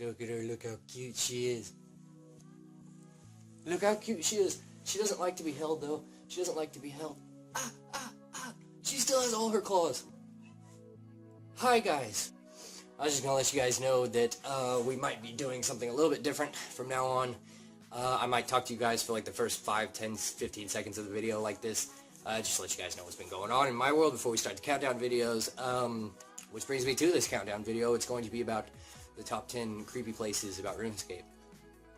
Look at her, look how cute she is. Look how cute she is. She doesn't like to be held, though. She doesn't like to be held. She still has all her claws. Hi, guys. I was just gonna let you guys know that we might be doing something a little bit different from now on. I might talk to you guys for like the first 5, 10, 15 seconds of the video like this. Just to let you guys know what's been going on in my world before we start the countdown videos. Which brings me to this countdown video. It's going to be about the top 10 creepy places about RuneScape.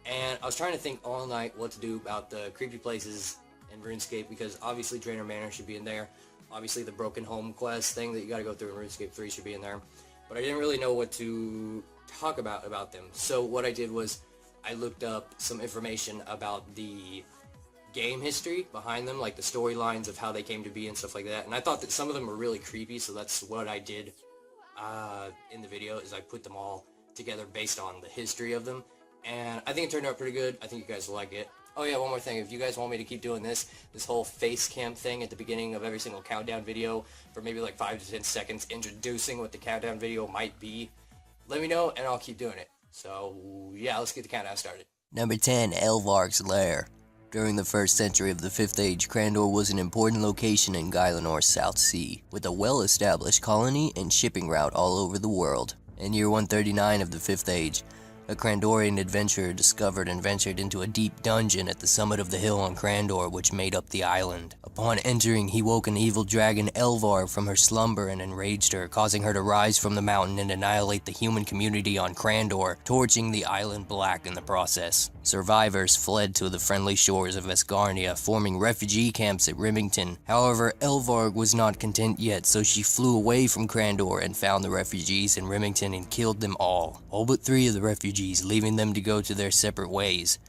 And I was trying to think all night what to do about the creepy places in RuneScape, because obviously Drainer Manor should be in there. Obviously the Broken Home quest thing that you gotta go through in RuneScape 3 should be in there. But I didn't really know what to talk about them. So what I did was I looked up some information about the game history behind them, like the storylines of how they came to be and stuff like that. And I thought that some of them were really creepy, so that's what I did in the video, is I put them all together based on the history of them. And I think it turned out pretty good. I think you guys will like it. Oh yeah, one more thing. If you guys want me to keep doing this whole face cam thing at the beginning of every single countdown video for maybe like 5 to 10 seconds, introducing what the countdown video might be, let me know and I'll keep doing it. So yeah, let's get the countdown started. Number 10, Elvarg's Lair. During the 1st century of the 5th Age, Crandor was an important location in Gylenor's South Sea, with a well-established colony and shipping route all over the world. In year 139 of the 5th Age, a Crandorian adventurer discovered and ventured into a deep dungeon at the summit of the hill on Crandor, which made up the island. Upon entering, he woke an evil dragon, Elvarg, from her slumber and enraged her, causing her to rise from the mountain and annihilate the human community on Crandor, torching the island black in the process. Survivors fled to the friendly shores of Esgarnia, forming refugee camps at Remington. However, Elvarg was not content yet, so she flew away from Crandor and found the refugees in Remington and killed them all but 3 of the refugees, leaving them to go to their separate ways.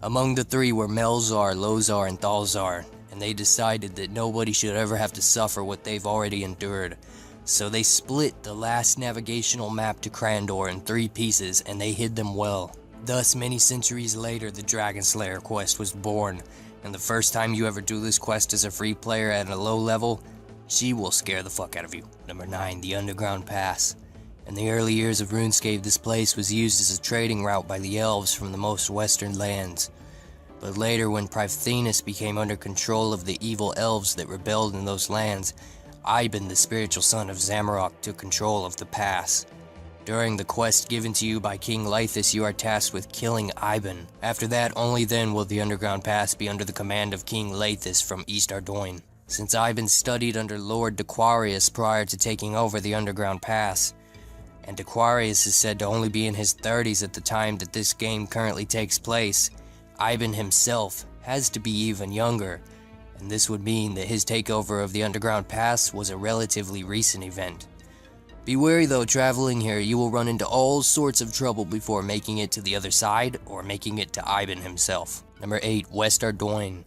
Among the 3 were Melzar, Lozar, and Thalzar, and they decided that nobody should ever have to suffer what they've already endured. So they split the last navigational map to Crandor in 3 pieces, and they hid them well. Thus, many centuries later, the Dragon Slayer quest was born, and the first time you ever do this quest as a free player at a low level, she will scare the fuck out of you. Number 9, the Underground Pass. In the early years of RuneScape, this place was used as a trading route by the elves from the most western lands. But later, when Prythenus became under control of the evil elves that rebelled in those lands, Iban, the spiritual son of Zamorak, took control of the pass. During the quest given to you by King Laethus, you are tasked with killing Iban. After that, only then will the Underground Pass be under the command of King Laethus from East Ardoin. Since Iban studied under Lord Dequarius prior to taking over the Underground Pass, and Dequarius is said to only be in his 30s at the time that this game currently takes place, Iban himself has to be even younger, and this would mean that his takeover of the Underground Pass was a relatively recent event. Be wary though, traveling here you will run into all sorts of trouble before making it to the other side, or making it to Iban himself. Number 8, West Ardoin,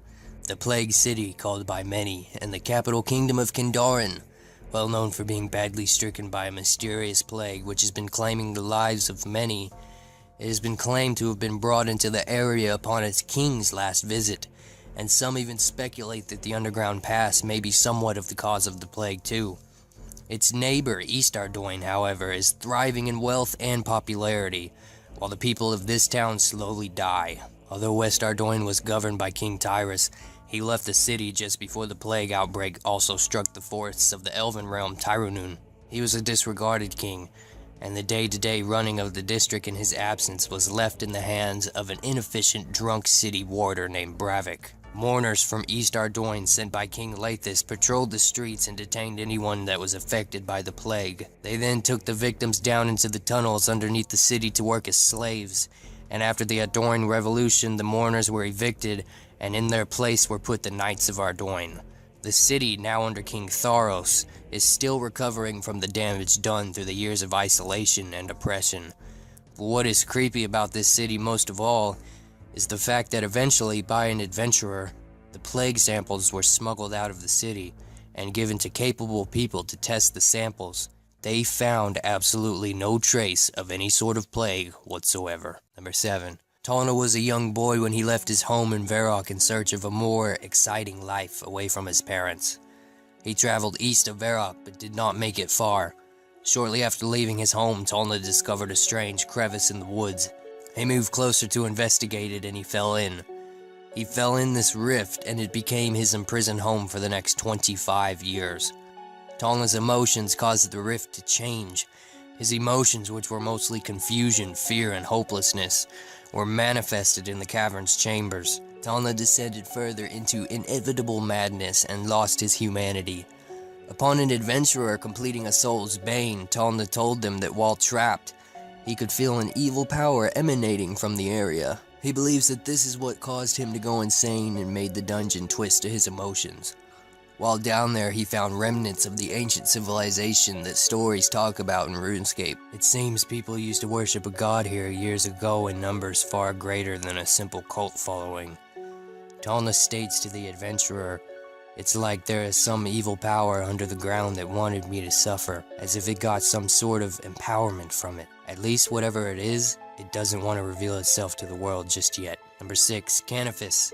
the Plague City called by many, and the capital kingdom of Kindarin. Well known for being badly stricken by a mysterious plague which has been claiming the lives of many, it has been claimed to have been brought into the area upon its king's last visit, and some even speculate that the Underground Pass may be somewhat of the cause of the plague too. Its neighbor, East Ardoin, however, is thriving in wealth and popularity, while the people of this town slowly die. Although West Ardoin was governed by King Tyrus, he left the city just before the plague outbreak also struck the forests of the elven realm Tyrunun. He was a disregarded king, and the day-to-day running of the district in his absence was left in the hands of an inefficient drunk city warder named Bravik. Mourners from East Ardoin sent by King Laethus patrolled the streets and detained anyone that was affected by the plague. They then took the victims down into the tunnels underneath the city to work as slaves, and after the Ardoin Revolution, the mourners were evicted, and in their place were put the Knights of Ardoin. The city, now under King Tharos, is still recovering from the damage done through the years of isolation and oppression. But what is creepy about this city most of all is the fact that eventually, by an adventurer, the plague samples were smuggled out of the city and given to capable people to test the samples. They found absolutely no trace of any sort of plague whatsoever. Number 7. Tawna was a young boy when he left his home in Varrock in search of a more exciting life away from his parents. He traveled east of Varrock but did not make it far. Shortly after leaving his home, Talna discovered a strange crevice in the woods. He moved closer to investigate it and he fell in. He fell in this rift and it became his imprisoned home for the next 25 years. Talna's emotions caused the rift to change. His emotions, which were mostly confusion, fear, and hopelessness, were manifested in the cavern's chambers. Talna descended further into inevitable madness and lost his humanity. Upon an adventurer completing a soul's bane, Talna told them that while trapped, he could feel an evil power emanating from the area. He believes that this is what caused him to go insane and made the dungeon twist to his emotions. While down there, he found remnants of the ancient civilization that stories talk about in RuneScape. It seems people used to worship a god here years ago in numbers far greater than a simple cult following. Talna states to the adventurer, "It's like there is some evil power under the ground that wanted me to suffer, as if it got some sort of empowerment from it. At least whatever it is, it doesn't want to reveal itself to the world just yet." Number 6. Canifis.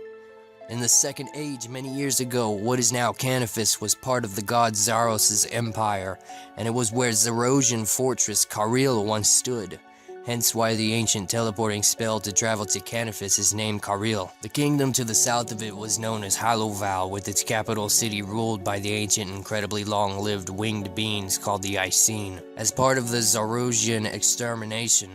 In the Second Age, many years ago, what is now Canifis was part of the god Zaros' empire, and it was where Zarosian fortress Karil once stood. Hence why the ancient teleporting spell to travel to Canifis is named Karil. The kingdom to the south of it was known as Haloval, with its capital city ruled by the ancient, incredibly long-lived winged beings called the Icene. As part of the Zarosian extermination,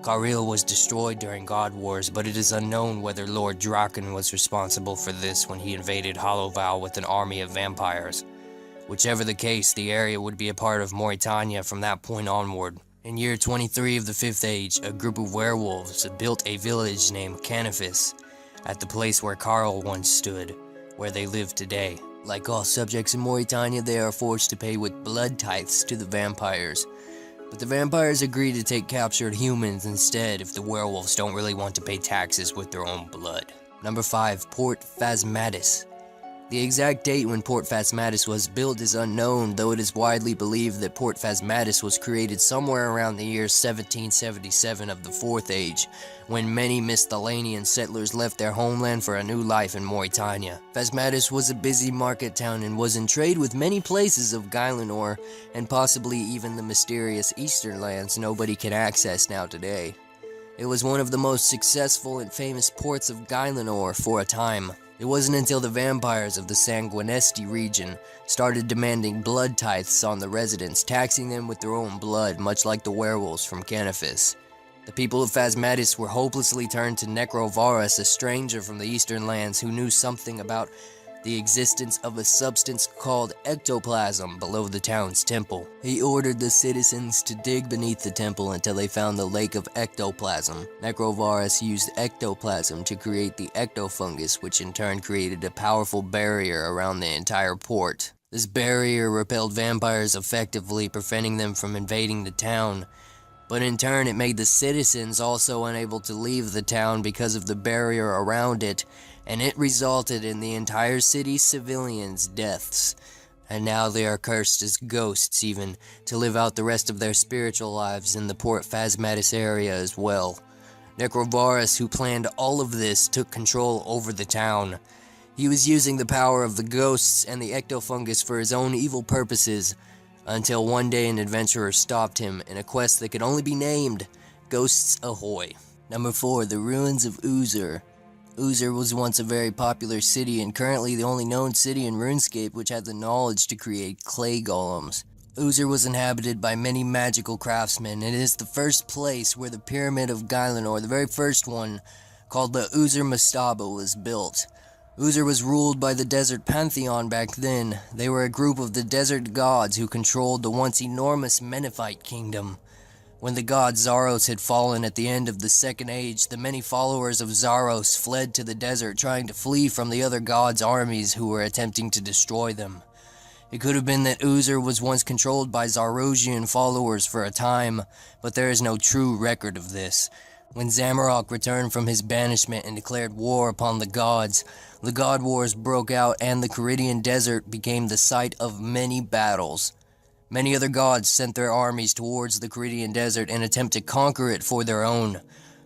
Karil was destroyed during God Wars, but it is unknown whether Lord Draken was responsible for this when he invaded Haloval with an army of vampires. Whichever the case, the area would be a part of Mauritania from that point onward. In year 23 of the 5th Age, a group of werewolves built a village named Canifis at the place where Karl once stood, where they live today. Like all subjects in Mauritania, they are forced to pay with blood tithes to the vampires. But the vampires agree to take captured humans instead if the werewolves don't really want to pay taxes with their own blood. Number 5. Port Phasmatis. The exact date when Port Phasmatis was built is unknown, though it is widely believed that Port Phasmatis was created somewhere around the year 1777 of the 4th Age, when many Misthalanian settlers left their homeland for a new life in Mauritania. Phasmatis was a busy market town and was in trade with many places of Guylenor, and possibly even the mysterious Eastern lands nobody can access now today. It was one of the most successful and famous ports of Guylenor for a time. It wasn't until the vampires of the Sanguinesti region started demanding blood tithes on the residents, taxing them with their own blood, much like the werewolves from Canifis. The people of Phasmatis were hopelessly turned to Necrovarus, a stranger from the eastern lands who knew something about the existence of a substance called ectoplasm below the town's temple. He ordered the citizens to dig beneath the temple until they found the lake of ectoplasm. Necrovarus used ectoplasm to create the ectofungus, which in turn created a powerful barrier around the entire port. This barrier repelled vampires effectively, preventing them from invading the town. But in turn, it made the citizens also unable to leave the town because of the barrier around it, and it resulted in the entire city's civilians' deaths. And now they are cursed as ghosts even, to live out the rest of their spiritual lives in the Port Phasmatis area as well. Necrovarus, who planned all of this, took control over the town. He was using the power of the ghosts and the ectofungus for his own evil purposes, until one day an adventurer stopped him in a quest that could only be named Ghosts Ahoy. Number 4. The Ruins of Uzur. Uzur was once a very popular city and currently the only known city in RuneScape which had the knowledge to create clay golems. Uzur was inhabited by many magical craftsmen, and it is the first place where the Pyramid of Guylenor, the very first one, called the Uzur Mastaba, was built. Uzur was ruled by the Desert Pantheon back then. They were a group of the desert gods who controlled the once enormous Menethite kingdom. When the god Zaros had fallen at the end of the Second Age, the many followers of Zaros fled to the desert, trying to flee from the other gods' armies who were attempting to destroy them. It could have been that Uzur was once controlled by Zarosian followers for a time, but there is no true record of this. When Zamorak returned from his banishment and declared war upon the gods, the God Wars broke out and the Caridian Desert became the site of many battles. Many other gods sent their armies towards the Caridian Desert in an attempt to conquer it for their own.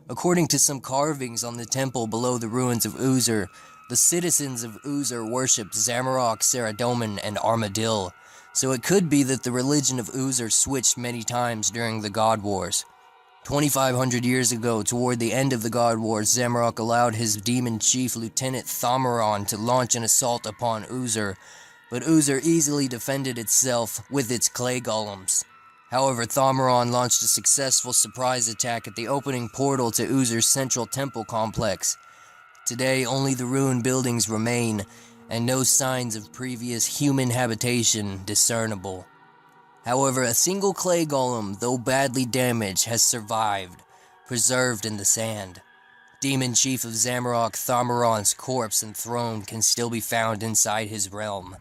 According to some carvings on the temple below the ruins of Uzur, the citizens of Uzur worshipped Zamorak, Saradomin, and Armadil. so it could be that the religion of Uzer switched many times during the God Wars. 2,500 years ago, toward the end of the God Wars, Zamorak allowed his demon chief, Lieutenant Thomaron, to launch an assault upon Uzer, but Uzer easily defended itself with its clay golems. However, Thomaron launched a successful surprise attack at the opening portal to Uzer's central temple complex. Today, only the ruined buildings remain, and no signs of previous human habitation discernible. However, a single clay golem, though badly damaged, has survived, preserved in the sand. Demon Chief of Zamorak, Thomaron's corpse and throne can still be found inside his realm,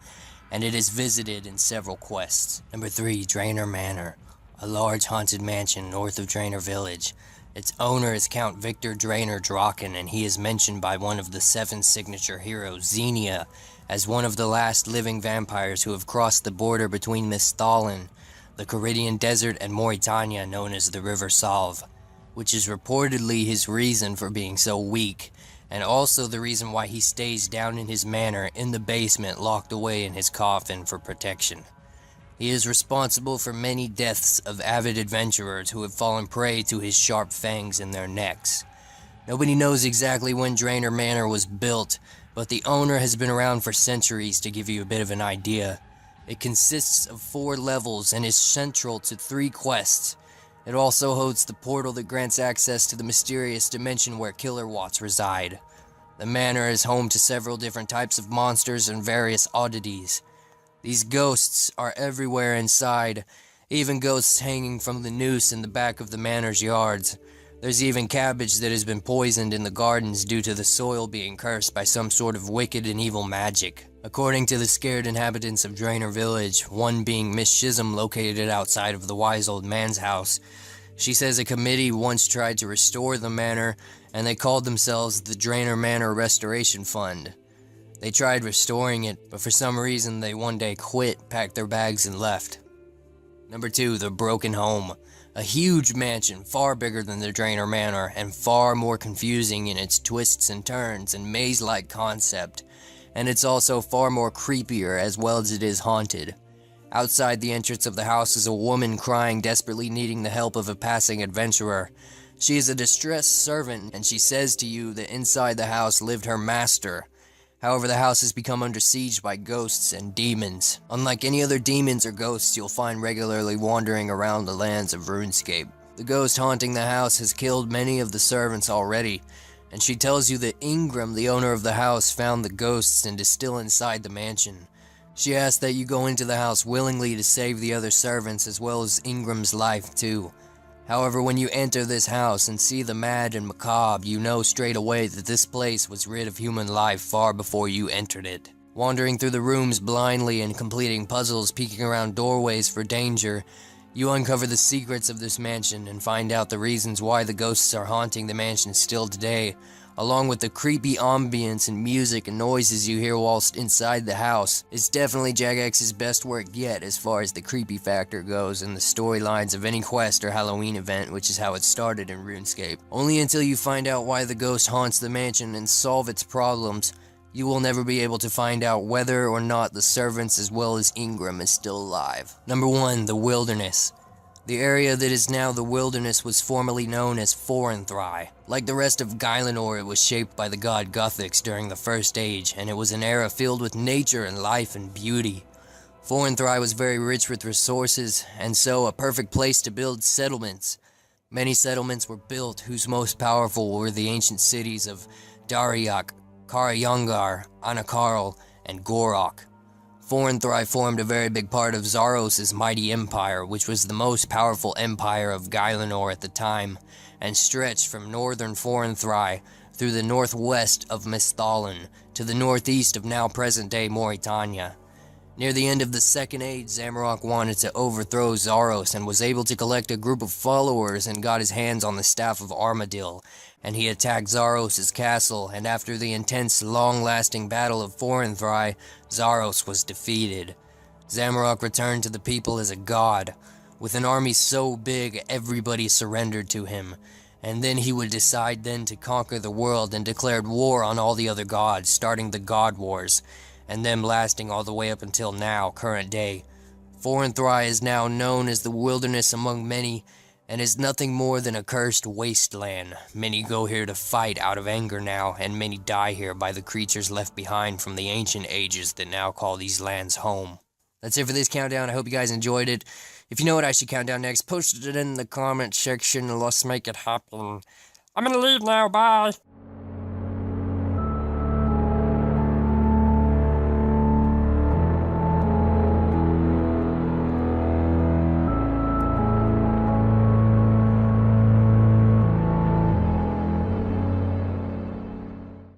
and it is visited in several quests. Number 3, Draenor Manor, a large haunted mansion north of Draenor Village. Its owner is Count Victor Draenor Draken, and he is mentioned by one of the 7 signature heroes, Xenia, as one of the last living vampires who have crossed the border between Misthalin, the Caridian Desert, and Mauritania, known as the River Salve, which is reportedly his reason for being so weak, and also the reason why he stays down in his manor in the basement, locked away in his coffin for protection. He is responsible for many deaths of avid adventurers who have fallen prey to his sharp fangs in their necks. Nobody knows exactly when Draenor Manor was built, but the owner has been around for centuries. To give you a bit of an idea, it consists of 4 levels and is central to 3 quests. It also hosts the portal that grants access to the mysterious dimension where Killer Watts reside. The manor is home to several different types of monsters and various oddities. These ghosts are everywhere inside, even ghosts hanging from the noose in the back of the manor's yards. There's even cabbage that has been poisoned in the gardens due to the soil being cursed by some sort of wicked and evil magic. According to the scared inhabitants of Draenor Village, one being Miss Schism, located outside of the wise old man's house, she says a committee once tried to restore the manor, and they called themselves the Draenor Manor Restoration Fund. They tried restoring it, but for some reason they one day quit, packed their bags, and left. Number 2, the Broken Home. A huge mansion, far bigger than the Draenor Manor, and far more confusing in its twists and turns and maze-like concept. And it's also far more creepier, as well as it is haunted. Outside the entrance of the house is a woman crying, desperately needing the help of a passing adventurer. She is a distressed servant, and she says to you that inside the house lived her master. However, the house has become under siege by ghosts and demons. Unlike any other demons or ghosts you'll find regularly wandering around the lands of RuneScape, the ghost haunting the house has killed many of the servants already, and she tells you that Ingram, the owner of the house, found the ghosts and is still inside the mansion. She asks that you go into the house willingly to save the other servants as well as Ingram's life too. However, when you enter this house and see the mad and macabre, you know straight away that this place was rid of human life far before you entered it. Wandering through the rooms blindly and completing puzzles, peeking around doorways for danger, you uncover the secrets of this mansion and find out the reasons why the ghosts are haunting the mansion still today, along with the creepy ambience and music and noises you hear whilst inside the house. It's definitely Jagex's best work yet as far as the creepy factor goes in the storylines of any quest or Halloween event, which is how it started in RuneScape. Only until you find out why the ghost haunts the mansion and solve its problems, you will never be able to find out whether or not the servants as well as Ingram is still alive. Number 1, the Wilderness. The area that is now the Wilderness was formerly known as Forenthry. Like the rest of Guylenor, it was shaped by the god Guthix during the First Age, and it was an era filled with nature and life and beauty. Forenthry was very rich with resources, and so a perfect place to build settlements. Many settlements were built, whose most powerful were the ancient cities of Dariak, Karayangar, Anakarl, and Gorok. Forenthry formed a very big part of Zaros' mighty empire, which was the most powerful empire of Guylenor at the time, and stretched from northern Forenthry through the northwest of Misthalin to the northeast of now present-day Mauritania. Near the end of the Second Age, Zamorak wanted to overthrow Zaros and was able to collect a group of followers and got his hands on the Staff of Armadil, and he attacked Zaros' castle, and after the intense, long-lasting battle of Forenthry, Zaros was defeated. Zamorak returned to the people as a god. With an army so big, everybody surrendered to him, and then he would decide then to conquer the world and declared war on all the other gods, starting the God Wars, and them lasting all the way up until now, current day. Forenthry is now known as the wilderness among many, and is nothing more than a cursed wasteland. Many go here to fight out of anger now, and many die here by the creatures left behind from the ancient ages that now call these lands home. That's it for this countdown. I hope you guys enjoyed it. If you know what I should count down next, post it in the comment section and let's make it happen. I'm gonna leave now, bye!